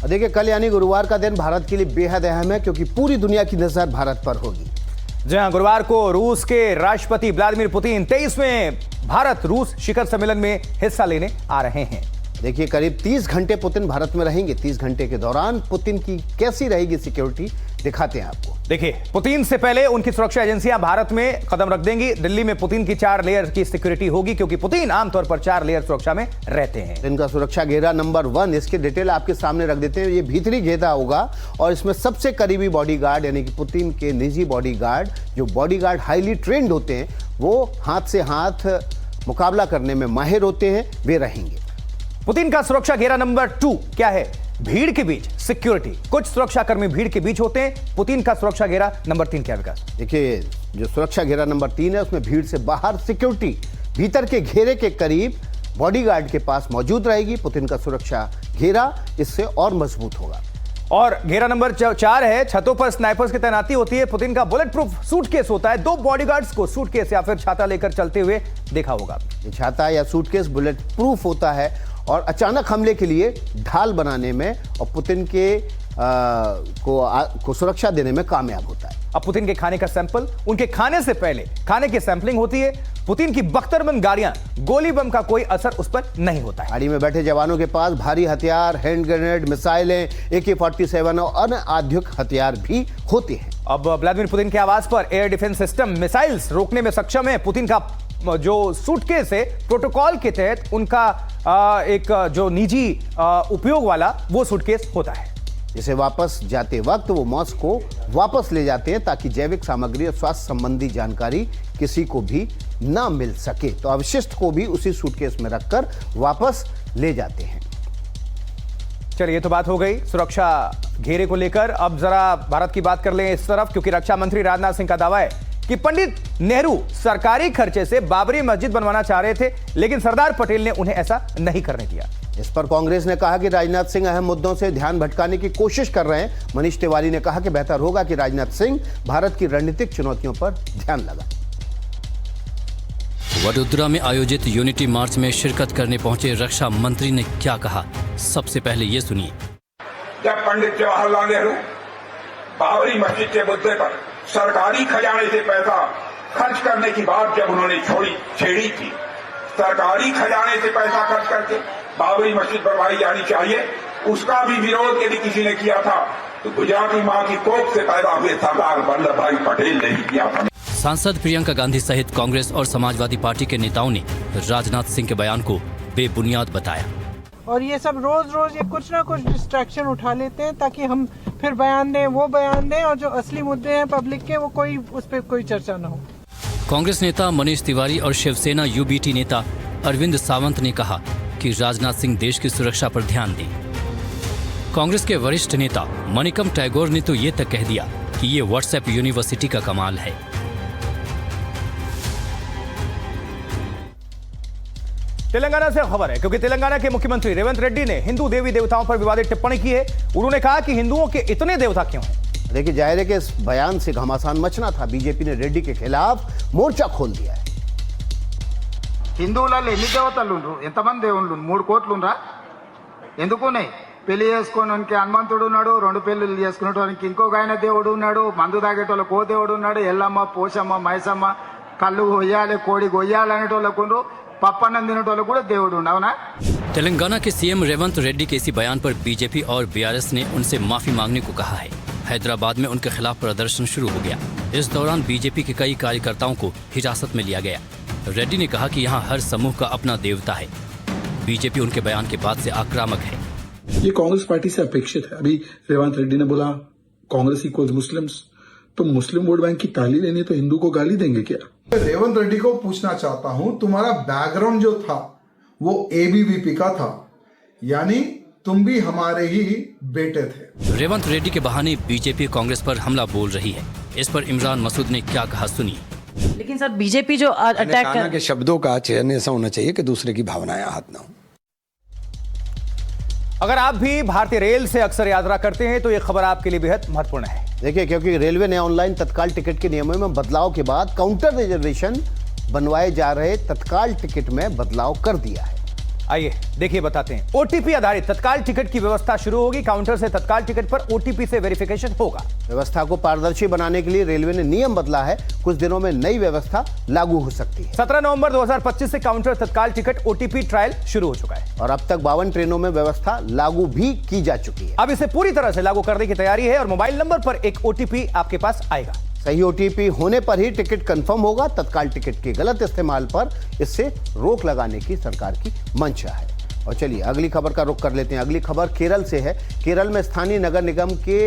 देखिए, कल यानी गुरुवार का दिन भारत के लिए बेहद अहम है क्योंकि पूरी दुनिया की नजर भारत पर होगी। जी हां, गुरुवार को रूस के राष्ट्रपति व्लादिमीर पुतिन 23वें भारत रूस शिखर सम्मेलन में हिस्सा लेने आ रहे हैं। देखिए, करीब 30 घंटे पुतिन भारत में रहेंगे। 30 घंटे के दौरान पुतिन की कैसी रहेगी सिक्योरिटी, दिखाते हैं आपको। देखिए, पुतिन से पहले उनकी सुरक्षा एजेंसियां भारत में कदम रख देंगी। दिल्ली में पुतिन की 4 लेयर की सिक्योरिटी होगी क्योंकि पुतिन आमतौर पर 4 लेयर सुरक्षा में रहते हैं। इनका सुरक्षा घेरा नंबर 1, इसकी डिटेल आपके सामने रख देते हैं। ये भीतरी घेरा होगा और इसमें सबसे करीबी बॉडीगार्ड यानी कि पुतिन के निजी बॉडीगार्ड, जो बॉडीगार्ड हाईली ट्रेंड होते हैं, वो हाथ से हाथ मुकाबला करने में माहिर होते हैं, वे रहेंगे। पुतिन का सुरक्षा घेरा नंबर 2 क्या है? भीड़ के बीच सिक्योरिटी। कुछ सुरक्षाकर्मी भीड़ के बीच होते हैं। पुतिन का सुरक्षा घेरा नंबर 3 क्या विकास? देखिए, जो सुरक्षा घेरा नंबर 3 है उसमें भीड़ से बाहर सिक्योरिटी भीतर के घेरे के करीब बॉडीगार्ड के पास मौजूद रहेगी। पुतिन का सुरक्षा घेरा इससे और मजबूत होगा। और घेरा नंबर 4 है, छतों पर स्नाइपर्स की तैनाती होती है। पुतिन का बुलेट प्रूफ सूटकेस होता है। 2 बॉडीगार्ड्स को सूटकेस या फिर छाता लेकर चलते हुए देखा होगा। ये छाता या सूटकेस बुलेट प्रूफ होता है और अचानक हमले के लिए ढाल बनाने में और पुतिन के को सुरक्षा देने में कामयाब होता है। अब पुतिन के खाने का सैंपल, उनके खाने से पहले खाने की सैंपलिंग होती है। पुतिन की बख्तरबंद गाड़ियां, गोली बम का कोई असर उस पर नहीं होता है। गाड़ी में बैठे जवानों के पास भारी हथियार, हैंड ग्रेनेड, मिसाइलें, AK-47 और अन्य आधुनिक हथियार भी होते हैं। अब व्लादिमीर पुतिन के आवास पर एयर डिफेंस सिस्टम मिसाइल्स रोकने में सक्षम है। पुतिन का जो सूटकेस है, प्रोटोकॉल के तहत उनका एक जो निजी उपयोग वाला वो सूटकेस होता है। इसे वापस जाते वक्त वो मॉस्को वापस ले जाते हैं ताकि जैविक सामग्री और स्वास्थ्य संबंधी जानकारी किसी को भी ना मिल सके। तो अवशिष्ट को भी उसी सूटकेस में रखकर वापस ले जाते हैं। चलिए, ये तो बात हो गई सुरक्षा घेरे को लेकर। अब जरा भारत की बात कर लें इस तरफ, क्योंकि रक्षा मंत्री राजनाथ सिंह का दावा है कि पंडित नेहरू सरकारी खर्चे से बाबरी मस्जिद बनवाना चाह रहे थे, लेकिन सरदार पटेल ने उन्हें ऐसा नहीं करने दिया। इस पर कांग्रेस ने कहा कि राजनाथ सिंह अहम मुद्दों से ध्यान भटकाने की कोशिश कर रहे हैं। मनीष तिवारी ने कहा कि बेहतर होगा कि राजनाथ सिंह भारत की रणनीतिक चुनौतियों पर ध्यान लगाएं। वडोदरा में आयोजित यूनिटी मार्च में शिरकत करने पहुंचे रक्षा मंत्री ने क्या कहा, सबसे पहले ये सुनिए। जब पंडित जवाहरलाल नेहरू बाबरी मस्जिद के मुद्दे पर सरकारी खजाने से पैसा खर्च करने की बात जब उन्होंने छेड़ी थी, सरकारी खजाने से पैसा खर्च करके बाबरी मस्जिद बनवाई जानी चाहिए, उसका भी विरोध यदि किसी ने किया था तो गुजराती मां की कोख से पैदा हुए सरदार वल्लभ भाई पटेल ने ही किया था। सांसद प्रियंका गांधी सहित कांग्रेस और समाजवादी पार्टी के नेताओं ने राजनाथ सिंह के बयान को बेबुनियाद बताया। और ये सब रोज ये कुछ ना कुछ डिस्ट्रैक्शन उठा लेते हैं ताकि हम फिर बयान दें, वो बयान दें, और जो असली मुद्दे हैं पब्लिक के, वो कोई उस पर कोई चर्चा ना हो। कांग्रेस नेता मनीष तिवारी और शिवसेना UBT नेता अरविंद सावंत ने कहा कि राजनाथ सिंह देश की सुरक्षा पर ध्यान दें। कांग्रेस के वरिष्ठ नेता मणिकम टैगोर ने तो ये तक कह दिया कि ये व्हाट्सएप यूनिवर्सिटी का कमाल है। तेलंगाना से खबर है, क्योंकि तेलंगाना के मुख्यमंत्री रेवंत रेड्डी ने हिंदू देवी देवताओं पर विवादित टिप्पणी की है। उन्होंने कहा कि हिंदुओं के इतने देवता क्यों हैं? देखिए, जाहिर है कि इस बयान से घमासान मचना था। बीजेपी ने रेड्डी के खिलाफ मोर्चा खोल दिया है। హిందువులలో ఎన్ని దేవతలు ఉండ్రు, ఎంతమంది దేవుళ్ళు? 3 కోట్లు ఉండ్రా? ఎందుకున్నాయి? పెళ్లి చేసుకోవడానికి హనుమంతుడు ఉన్నాడు, 2 పెళ్లిళ్ళు చేసుకునేటోనికి ఇంకొక ఆయన దేవుడు ఉన్నాడు, మందు తాగేటోళ్ళకి ఓ దేవుడు ఉన్నాడు, ఎల్లమ్మ, పోషమ్మ, మైసమ్మ, కళ్ళు కొయ్యాలి, కోడి కొయ్యాలి అనేటోళ్ళకు ఉండ్రు, పప్పన్నం తినేటోళ్ళకు కూడా దేవుడు ఉండు, అవునా? तेलंगाना के सीएम रेवंत रेड्डी के इसी बयान पर बीजेपी और BRS ने उनसे माफी मांगने को कहा है। हैदराबाद में उनके खिलाफ प्रदर्शन शुरू हो गया। इस दौरान बीजेपी के कई कार्यकर्ताओं को हिरासत में लिया गया। रेड्डी ने कहा कि यहाँ हर समूह का अपना देवता है। बीजेपी उनके बयान के बाद से आक्रामक है। ये कांग्रेस पार्टी से अपेक्षित है। अभी रेवंत रेड्डी ने बोला कांग्रेस इक्वल्स मुस्लिम्स, तो मुस्लिम वोट बैंक की ताली लेनी तो हिंदू को गाली देंगे क्या? रेवंत रेड्डी को पूछना चाहता हूं, तुम्हारा बैकग्राउंड जो था वो ABVP का था, यानी तुम भी हमारे ही बेटे थे। रेवंत रेड्डी के बहाने बीजेपी कांग्रेस पर हमला बोल रही है। इस पर इमरान मसूद ने क्या कहा, सुनिए। लेकिन सर, बीजेपी जो अटैक कर के शब्दों का चयन ऐसा होना चाहिए कि दूसरे की भावनाएं आहत ना हो। अगर आप भी भारतीय रेल से अक्सर यात्रा करते हैं तो ये खबर आपके लिए बेहद महत्वपूर्ण है। देखिए, क्योंकि रेलवे ने ऑनलाइन तत्काल टिकट के नियमों में बदलाव के बाद काउंटर रिजर्वेशन बनवाए जा रहे तत्काल टिकट में बदलाव कर दिया है। आइए देखिए बताते हैं। ओटीपी आधारित तत्काल टिकट की व्यवस्था शुरू होगी। काउंटर से तत्काल टिकट पर ओटीपी से वेरिफिकेशन होगा। व्यवस्था को पारदर्शी बनाने के लिए रेलवे ने नियम बदला है। कुछ दिनों में नई व्यवस्था लागू हो सकती है। 17 नवंबर 2025 से काउंटर तत्काल टिकट ओटीपी ट्रायल शुरू हो चुका है और अब तक 52 ट्रेनों में व्यवस्था लागू भी की जा चुकी है। अब इसे पूरी तरह से लागू करने की तैयारी है और मोबाइल नंबर पर एक ओटीपी आपके पास आएगा। सही ओटीपी होने पर ही टिकट कंफर्म होगा। तत्काल टिकट के गलत इस्तेमाल पर इससे रोक लगाने की सरकार की मंशा है। और चलिए अगली खबर का रुख कर लेते हैं। अगली खबर केरल से है। केरल में स्थानीय नगर निगम के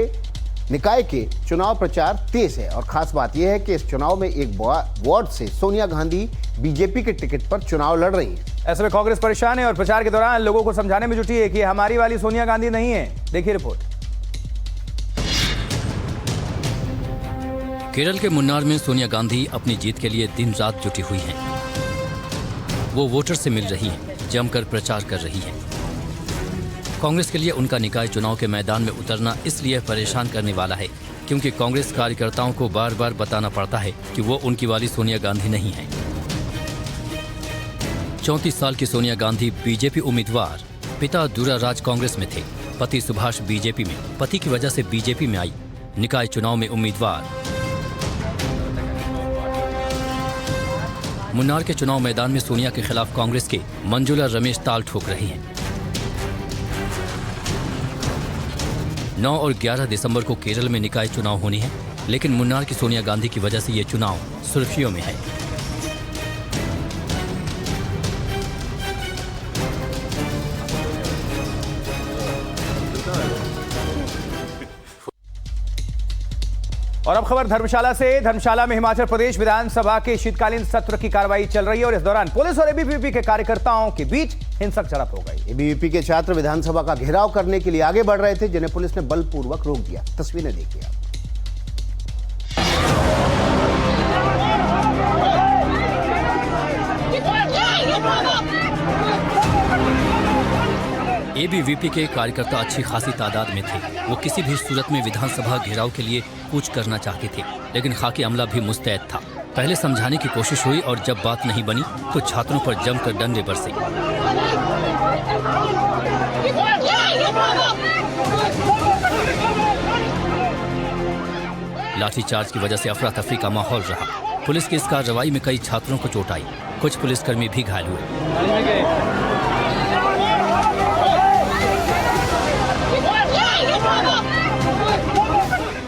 निकाय के चुनाव प्रचार तेज है और खास बात यह है कि इस चुनाव में एक वार्ड से सोनिया गांधी बीजेपी के टिकट पर चुनाव लड़ रही है। ऐसे में कांग्रेस परेशान है और प्रचार के दौरान लोगों को समझाने में जुटी है कि हमारी वाली सोनिया गांधी नहीं है। देखिए रिपोर्ट। केरल के मुन्नार में सोनिया गांधी अपनी जीत के लिए दिन रात जुटी हुई हैं। वो वोटर से मिल रही हैं, जमकर प्रचार कर रही हैं। कांग्रेस के लिए उनका निकाय चुनाव के मैदान में उतरना इसलिए परेशान करने वाला है क्योंकि कांग्रेस कार्यकर्ताओं को बार बार बताना पड़ता है कि वो उनकी वाली सोनिया गांधी नहीं है। 34 साल की सोनिया गांधी बीजेपी उम्मीदवार। पिता दुराराज कांग्रेस में थे, पति सुभाष बीजेपी में। पति की वजह से बीजेपी में आई। निकाय चुनाव में उम्मीदवार। मुन्नार के चुनाव मैदान में सोनिया के खिलाफ कांग्रेस के मंजुला रमेश ताल ठोक रही हैं। 9 और 11 दिसंबर को केरल में निकाय चुनाव होने हैं, लेकिन मुन्नार की सोनिया गांधी की वजह से ये चुनाव सुर्खियों में है। और अब खबर धर्मशाला से। धर्मशाला में हिमाचल प्रदेश विधानसभा के शीतकालीन सत्र की कार्रवाई चल रही है और इस दौरान पुलिस और एबीवीपी के कार्यकर्ताओं के बीच हिंसक झड़प हो गई। एबीवीपी के छात्र विधानसभा का घेराव करने के लिए आगे बढ़ रहे थे, जिन्हें पुलिस ने बलपूर्वक रोक दिया। तस्वीरें देखिए आप। एबीवीपी के कार्यकर्ता अच्छी खासी तादाद में थे। वो किसी भी सूरत में विधानसभा घेराव के लिए कूच करना चाहते थे, लेकिन खाकी अमला भी मुस्तैद था। पहले समझाने की कोशिश हुई और जब बात नहीं बनी तो छात्रों पर जमकर डंडे बरसे। लाठीचार्ज की वजह से अफरा तफरी का माहौल रहा। पुलिस की इस कार्रवाई में कई छात्रों को चोट आई। कुछ पुलिसकर्मी भी घायल हुए।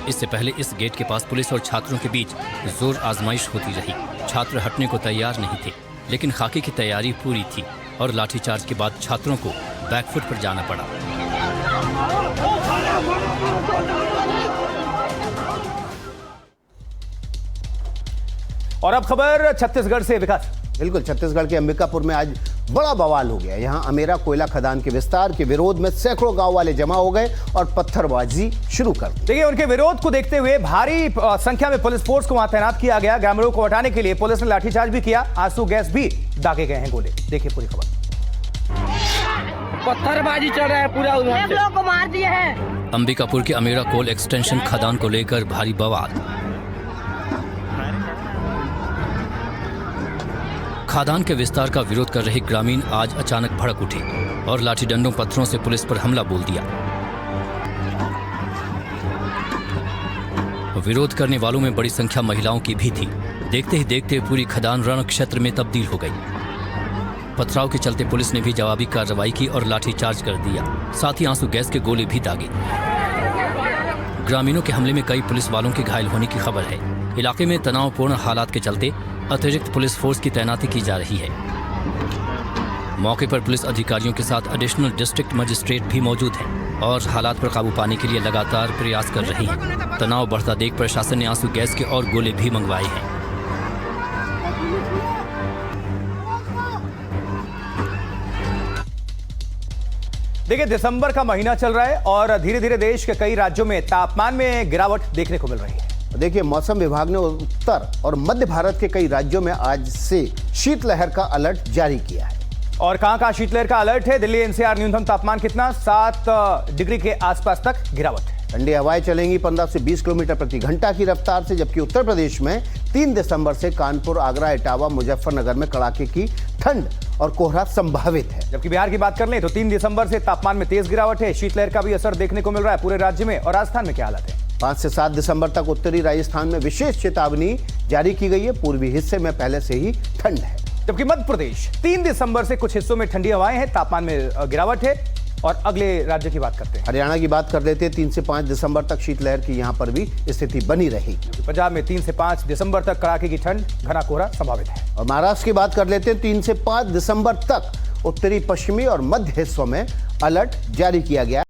इससे पहले इस गेट के पास पुलिस और छात्रों के बीच जोर आजमाइश होती रही। छात्र हटने को तैयार नहीं थे, लेकिन खाकी की तैयारी पूरी थी और लाठीचार्ज के बाद छात्रों को बैकफुट पर जाना पड़ा। और अब खबर छत्तीसगढ़ से। विकास। बिल्कुल, छत्तीसगढ़ के अंबिकापुर में आज बड़ा बवाल हो गया। यहां अमेरा कोयला खदान के विस्तार के विरोध में सैकड़ों गांव वाले जमा हो गए और पत्थरबाजी शुरू कर दी। देखिए, उनके विरोध को देखते हुए भारी संख्या में पुलिस फोर्स को वहां तैनात किया गया। ग्रामीणों को हटाने के लिए पुलिस ने लाठीचार्ज भी किया। आंसू गैस भी दागे गए हैं गोले। देखिए पूरी खबर। पत्थरबाजी चल रहा है पूरा, लोगों को मार दिए हैं। अंबिकापुर के अमेरा कोल एक्सटेंशन खदान को लेकर भारी बवाल। खदान के विस्तार का विरोध कर रहे ग्रामीण आज अचानक भड़क उठे और लाठी डंडों पत्थरों से पुलिस पर हमला बोल दिया। विरोध करने वालों में बड़ी संख्या महिलाओं की भी थी। देखते ही देखते पूरी खदान रण क्षेत्र में तब्दील हो गई। पथराव के चलते पुलिस ने भी जवाबी कार्रवाई की और लाठीचार्ज कर दिया। साथ ही आंसू गैस के गोले भी दागे। ग्रामीणों के हमले में कई पुलिस वालों के घायल होने की खबर है। इलाके में तनावपूर्ण हालात के चलते अतिरिक्त पुलिस फोर्स की तैनाती की जा रही है। मौके पर पुलिस अधिकारियों के साथ एडिशनल डिस्ट्रिक्ट मजिस्ट्रेट भी मौजूद हैं और हालात पर काबू पाने के लिए लगातार प्रयास कर रहे हैं। तनाव बढ़ता देख प्रशासन ने आंसू गैस के और गोले भी मंगवाए हैं। देखिए, दिसंबर का महीना चल रहा है और धीरे धीरे देश के कई राज्यों में तापमान में गिरावट देखने को मिल रही है। देखिए, मौसम विभाग ने उत्तर और मध्य भारत के कई राज्यों में आज से शीतलहर का अलर्ट जारी किया है। और कहां शीतलहर का अलर्ट है? दिल्ली एनसीआर न्यूनतम तापमान कितना? 7 डिग्री के आसपास तक गिरावट है। ठंडी हवाएं चलेंगी 15 से 20 किलोमीटर प्रति घंटा की रफ्तार से, जबकि उत्तर प्रदेश में 3 दिसंबर से कानपुर, आगरा, इटावा, मुजफ्फरनगर में कड़ाके की ठंड और कोहरा संभावित है। जबकि बिहार की बात कर लें तो 3 दिसंबर से तापमान में तेज गिरावट है। शीतलहर का भी असर देखने को मिल रहा है पूरे राज्य में। और राजस्थान में क्या हालत है? 5 से 7 दिसंबर तक उत्तरी राजस्थान में विशेष चेतावनी जारी की गई है। पूर्वी हिस्से में पहले से ही ठंड है। जबकि मध्य प्रदेश 3 दिसंबर से कुछ हिस्सों में ठंडी हवाएं हैं, तापमान में गिरावट है। और अगले राज्य की बात करते हैं, हरियाणा की बात कर लेते हैं। 3 से 5 दिसंबर तक शीतलहर की यहां पर भी स्थिति बनी रहेगी। पंजाब में 3 से 5 दिसंबर तक कड़ाके की ठंड, घना कोहरा संभावित है। और महाराष्ट्र की बात कर लेते हैं। 3 से 5 दिसंबर तक उत्तरी, पश्चिमी और मध्य हिस्सों में अलर्ट जारी किया गया।